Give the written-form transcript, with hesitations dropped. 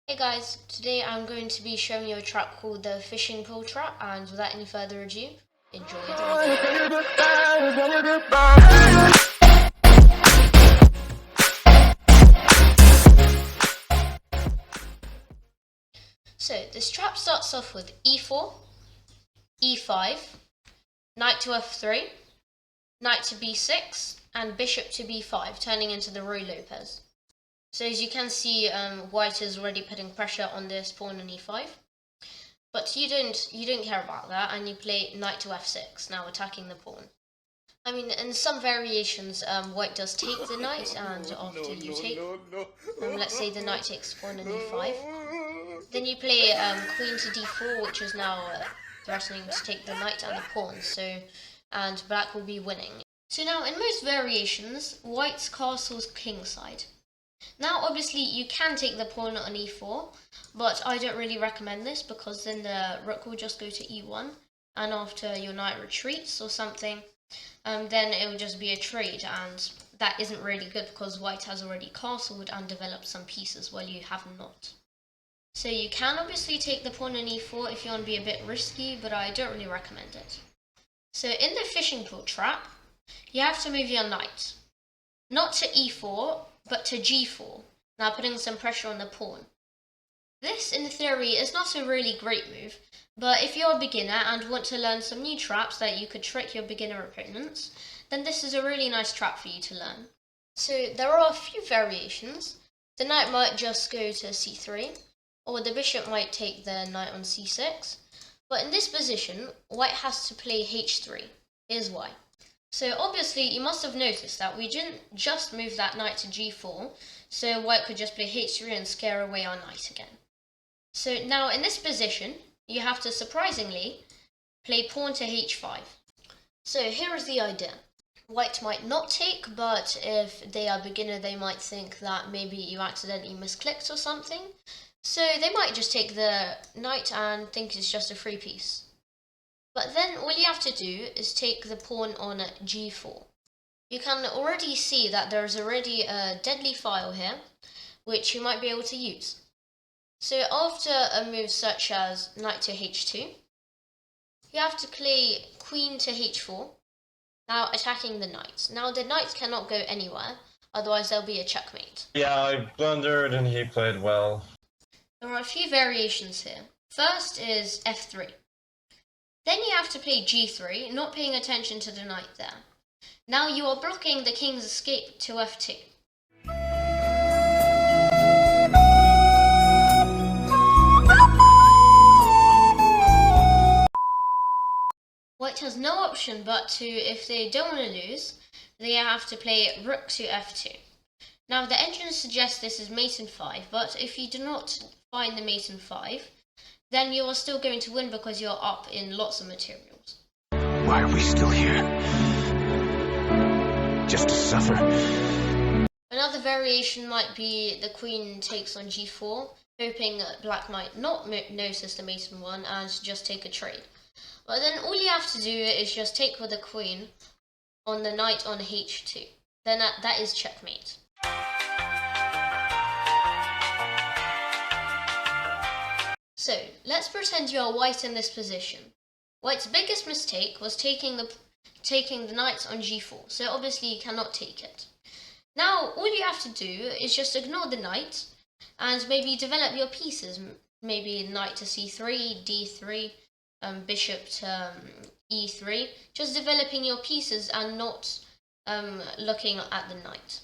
Hey guys, today I'm going to be showing you a trap called the fishing pole trap, and without any further ado, enjoy the video. So this trap starts off with e4, e5, knight to f3, knight to b6, and bishop to b5, turning into the Roy Lopez. So as you can see, white is already putting pressure on this pawn on e5. But you don't care about that, and you play knight to f6, now attacking the pawn. I mean, in some variations, white does take the knight, and after you take, let's say the knight takes pawn on e5, then you play queen to d4, which is now threatening to take the knight and the pawn, and black will be winning. So now, in most variations, white's castle's kingside. Now, obviously, you can take the pawn on e4, but I don't really recommend this because then the rook will just go to e1, and after your knight retreats or something, then it will just be a trade, and that isn't really good because white has already castled and developed some pieces while you have not. So you can obviously take the pawn on e4 if you want to be a bit risky, but I don't really recommend it. So in the fishing pole trap, you have to move your knight, not to e4, but to g4, now putting some pressure on the pawn. This, in theory, is not a really great move, but if you're a beginner and want to learn some new traps that you could trick your beginner opponents, then this is a really nice trap for you to learn. So there are a few variations. The knight might just go to c3, or the bishop might take the knight on c6, but in this position, white has to play h3. Here's why. So obviously you must have noticed that we didn't just move that knight to g4, so white could just play h3 and scare away our knight again. So now in this position, you have to surprisingly play pawn to h5. So here is the idea. White might not take, but if they are beginner, they might think that maybe you accidentally misclicked or something. So they might just take the knight and think it's just a free piece. But then all you have to do is take the pawn on g4. You can already see that there's already a deadly file here, which you might be able to use. So after a move such as knight to h2, you have to play queen to h4, now attacking the knights. Now the knights cannot go anywhere, otherwise there'll be a checkmate. Yeah, I blundered and he played well. There are a few variations here. First is f3. Then you have to play g3, not paying attention to the knight there. Now you are blocking the king's escape to f2. White has no option but to, if they don't want to lose, they have to play rook to f2. Now the engine suggests this is mate in 5, but if you do not find the mate in 5, then you are still going to win because you're up in lots of materials. Why are we still here? Just to suffer? Another variation might be the queen takes on g4, hoping that black might not notice the mate in 1 and just take a trade. But then all you have to do is just take with the queen on the knight on h2. Then that is checkmate. So, let's pretend you are white in this position. White's biggest mistake was taking the knight on g4, so obviously you cannot take it. Now, all you have to do is just ignore the knight and maybe develop your pieces. Maybe knight to c3, d3, bishop to e3. Just developing your pieces and not looking at the knight.